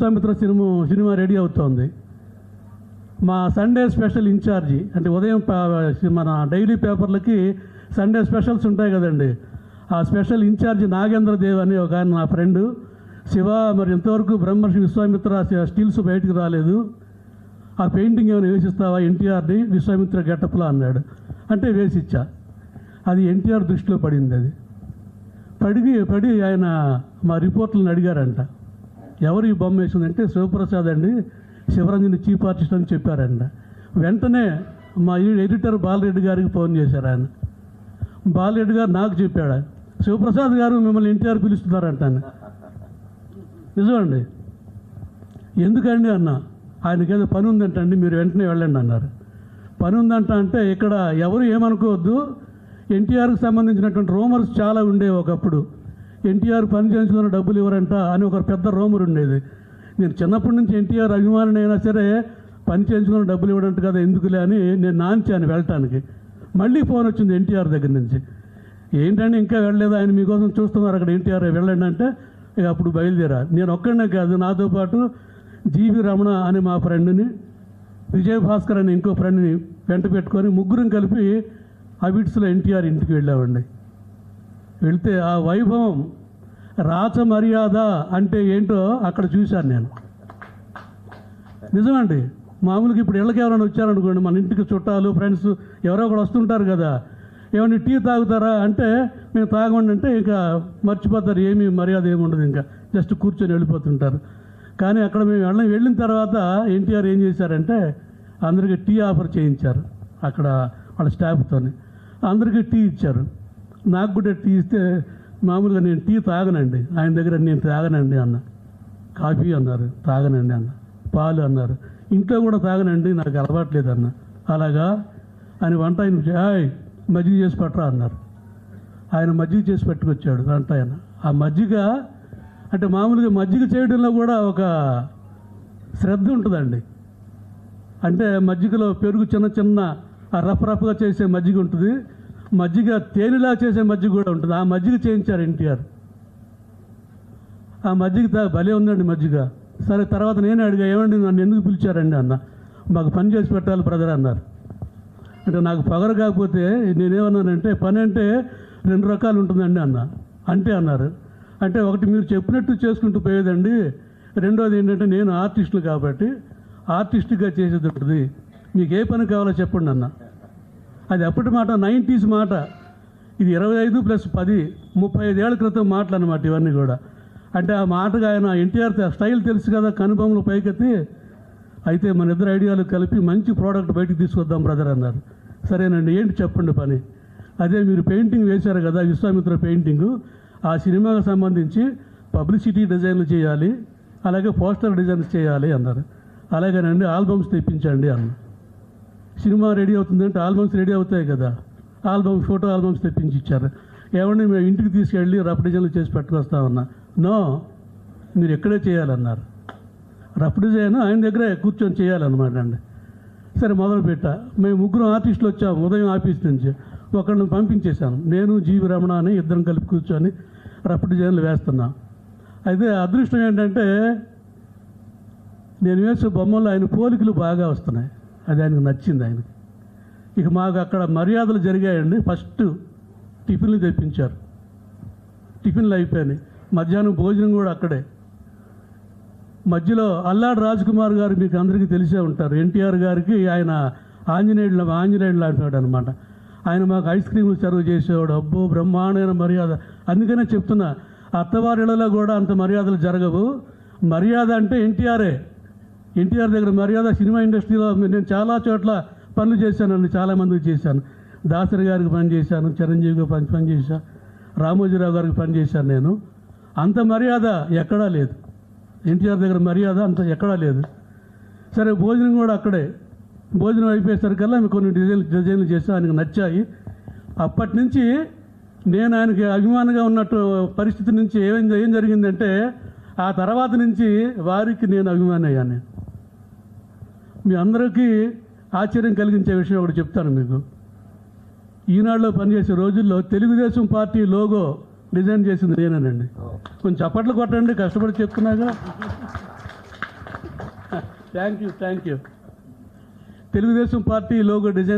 Vishwamitra cinema ready అవుతోంది. మా Sunday special incharge అంటే ఉదయం మన డైలీ పేపర్లకి సండే స్పెషల్స్ ఉంటాయి కదండి. ఆ స్పెషల్ ఇన్ఛార్జి నాగేంద్రదేవ్ అని ఒక ఆయన నా ఫ్రెండు. శివ, మరి ఇంతవరకు బ్రహ్మర్షి విశ్వామిత్ర స్టిల్స్ బయటకు రాలేదు, ఆ పెయింటింగ్ ఏమైనా వేసిస్తావా ఎన్టీఆర్ని విశ్వామిత్ర గెటప్లా అన్నాడు. అంటే వేసిచ్చా. అది ఎన్టీఆర్ దృష్టిలో పడింది. అది పడి ఆయన మా రిపోర్టర్లను అడిగారంట, ఎవరు ఈ బొమ్మ వేసిందంటే శివప్రసాద్ అండి, శివరంజని చీఫ్ ఆర్టిస్ట్ అని చెప్పారంట. వెంటనే మా ఎడిటర్ బాలరెడ్డి గారికి ఫోన్ చేశారు. ఆయన బాలరెడ్డి గారు నాకు చెప్పాడు, శివప్రసాద్ గారు మిమ్మల్ని ఎన్టీఆర్ పిలుస్తున్నారంట. నిజమండి. ఎందుకండి అన్న, ఆయనకేదో పని ఉందంటండి, మీరు వెంటనే వెళ్ళండి అన్నారు. పని ఉందంట అంటే ఇక్కడ ఎవరు ఏమనుకోవద్దు, ఎన్టీఆర్కి సంబంధించినటువంటి రూమర్స్ చాలా ఉండేవి ఒకప్పుడు. ఎన్టీఆర్ పని చేయించుకున్న డబ్బులు ఇవ్వరంట అని ఒక పెద్ద రూమర్ ఉండేది. నేను చిన్నప్పటి నుంచి ఎన్టీఆర్ అభిమాని అయినా సరే పని చేయించుకున్న డబ్బులు ఇవ్వడంట కదా ఎందుకులే అని నేను నాంచాను వెళ్ళటానికి. మళ్ళీ ఫోన్ వచ్చింది ఎన్టీఆర్ దగ్గర నుంచి, ఏంటంటే ఇంకా వెళ్ళలేదు, ఆయన మీకోసం చూస్తున్నారు అక్కడ ఎన్టీఆర్, వెళ్ళండి అంటే ఇక అప్పుడు బయలుదేరా. నేను ఒక్కడనే కాదు, నాతో పాటు జీవి రమణ అనే మా ఫ్రెండ్ని, విజయభాస్కర్ అనే ఇంకో ఫ్రెండ్ని వెంట పెట్టుకొని ముగ్గురం కలిపి అబిడ్స్లో ఎన్టీఆర్ ఇంటికి వెళ్ళామండి. వెళ్తే ఆ వైభవం, రాచ మర్యాద అంటే ఏంటో అక్కడ చూశాను నేను. నిజమండి. మామూలుగా ఇప్పుడు ఇళ్ళకి ఎవరైనా వచ్చారనుకోండి, మన ఇంటికి చుట్టాలు ఫ్రెండ్స్ ఎవరో ఒకరు వస్తుంటారు కదా, ఏమైనా టీ తాగుతారా అంటే మేము తాగండి అంటే ఇంకా మర్చిపోతారు, ఏమీ మర్యాద ఏమి ఉండదు, ఇంకా జస్ట్ కూర్చొని వెళ్ళిపోతుంటారు. కానీ అక్కడ మేము వెళ్ళిన తర్వాత ఎన్టీఆర్ ఏం చేశారంటే అందరికీ టీ ఆఫర్ చేయించారు. అక్కడ వాళ్ళ స్టాఫ్తోని అందరికీ టీ ఇచ్చారు. నాకు కూడా టీ ఇస్తే మామూలుగా నేను టీ తాగనండి, ఆయన దగ్గర నేను తాగనండి అన్న. కాఫీ అన్నారు, తాగనండి అన్న. పాలు అన్నారు, ఇంట్లో కూడా తాగనండి, నాకు అలవాట్లేదు అన్న. అలాగా ఆయన వంట ఆయన మజ్జిగ చేసి పట్టరా అన్నారు. ఆయన మజ్జిగ చేసి పెట్టుకొచ్చాడు వంట ఆయన. ఆ మజ్జిగ అంటే మామూలుగా మజ్జిగ చేయడంలో కూడా ఒక శ్రద్ధ ఉంటుందండి. అంటే మజ్జిగలో పెరుగు చిన్న చిన్న రఫ్గా చేసే మజ్జిగ ఉంటుంది, మజ్జిగ తేనెలా చేసే మజ్జిగ కూడా ఉంటుంది. ఆ మజ్జిగ చేయించారు ఎన్టీఆర్. ఆ మజ్జిగ భలే ఉందండి మజ్జిగ. సరే తర్వాత నేనే అడిగా, ఏమండి నన్ను ఎందుకు పిలిచారండి అన్న. మాకు పని చేసి పెట్టాలి బ్రదర్ అన్నారు. అంటే నాకు పగరు కాకపోతే నేనేమన్నానంటే పని అంటే 2 రకాలు ఉంటుందండి అన్న. అంటే అన్నారు, అంటే ఒకటి మీరు చెప్పినట్టు చేసుకుంటూ పోయేదండి, రెండోది ఏంటంటే నేను ఆర్టిస్టులు కాబట్టి ఆర్టిస్ట్గా చేసేది ఉంటుంది, మీకు ఏ పని కావాలో చెప్పండి అన్న. అది అప్పటి మాట, 90s మాట. ఇది 25 + 10 35 ఏళ్ల క్రితం మాటలు అన్నమాట ఇవన్నీ కూడా. అంటే ఆ మాటగా ఆయన ఎన్టీఆర్ స్టైల్ తెలుసు కదా, కనుబొమ్మలు పైకెత్తి, అయితే మన ఇద్దరు ఐడియాలు కలిపి మంచి ప్రోడక్ట్ బయటకు తీసుకొద్దాం బ్రదర్ అన్నారు. సరేనండి, ఏంటి చెప్పండి పని. అదే మీరు పెయింటింగ్ వేశారు కదా విశ్వామిత్ర పెయింటింగు, ఆ సినిమాకి సంబంధించి పబ్లిసిటీ డిజైన్లు చేయాలి, అలాగే పోస్టర్ డిజైన్స్ చేయాలి అన్నారు. అలాగేనండి, ఆల్బమ్స్ తెప్పించండి అన్న. సినిమా రెడీ అవుతుందంటే ఆల్బమ్స్ రెడీ అవుతాయి కదా, ఫోటో ఆల్బమ్స్ తెప్పించి ఇచ్చారు. ఏమండి మేము ఇంటికి తీసుకెళ్ళి రఫ్ డిజైన్లు చేసి పెట్టుకొస్తామన్నా. నో, మీరు ఎక్కడే చేయాలన్నారు. రఫ్ డిజైన్ ఆయన దగ్గరే కూర్చొని చేయాలన్నమాట అండి. సరే మొదలుపెట్టా. మేము 3 ఆర్టిస్టులు వచ్చాము ఉదయం ఆఫీస్ నుంచి. ఒకళ్ళని పంపించేశాను, నేను జీవి రమణ అని ఇద్దరం కలిపి కూర్చొని రఫ్ డిజైన్లు వేస్తున్నాం. అయితే అదృష్టం ఏంటంటే నేను వేసే బొమ్మల్లో ఆయన పోలికలు బాగా వస్తున్నాయి. అది ఆయనకు నచ్చింది. ఆయనకి ఇక మాకు అక్కడ మర్యాదలు జరిగాయండి. ఫస్ట్ టిఫిన్లు తెప్పించారు, టిఫిన్లు అయిపోయినాయి. మధ్యాహ్నం భోజనం కూడా అక్కడే. మధ్యలో అల్లాడి రాజ్ కుమార్ గారు మీకు అందరికీ తెలిసే ఉంటారు. ఎన్టీఆర్ గారికి ఆయన ఆంజనేయుడు లాంటి వాడు అనమాట. ఆయన మాకు ఐస్ క్రీములు సర్వ్ చేసేవాడు. అబ్బో బ్రహ్మాండమైన మర్యాద. అందుకనే చెప్తున్నా, అత్తవారిళ్ళలో కూడా అంత మర్యాదలు జరగవు. మర్యాద అంటే ఎన్టీఆర్ దగ్గర మర్యాద. సినిమా ఇండస్ట్రీలో నేను చాలా చోట్ల పనులు చేశానండి, చాలామందికి చేశాను. దాసరి గారికి పని చేశాను, చిరంజీవికి పని చేశాను, రామోజీరావు గారికి పని చేశాను. నేను అంత మర్యాద ఎక్కడా లేదు. ఎన్టీఆర్ దగ్గర మర్యాద అంత ఎక్కడా లేదు. సరే భోజనం కూడా అక్కడే. భోజనం అయిపోయేసరికల్లా మేము కొన్ని డిజైన్లు చేసాం, ఆయనకు నచ్చాయి. అప్పటి నుంచి నేను ఆయనకి అభిమానంగా ఉన్నట్టు పరిస్థితి నుంచి ఏం జరిగిందంటే ఆ తర్వాత నుంచి వారికి నేను అభిమాని అయ్యాను. మీ అందరికీ ఆశ్చర్యం కలిగించే విషయం ఒకటి చెప్తాను మీకు. ఈనాడులో పనిచేసే రోజుల్లో తెలుగుదేశం పార్టీ లోగో డిజైన్ చేసింది నేనేనండి. కొంచెం చప్పట్లు కొట్టండి, కష్టపడి చెప్తున్నాగా. Thank you Telugu Desam party logo design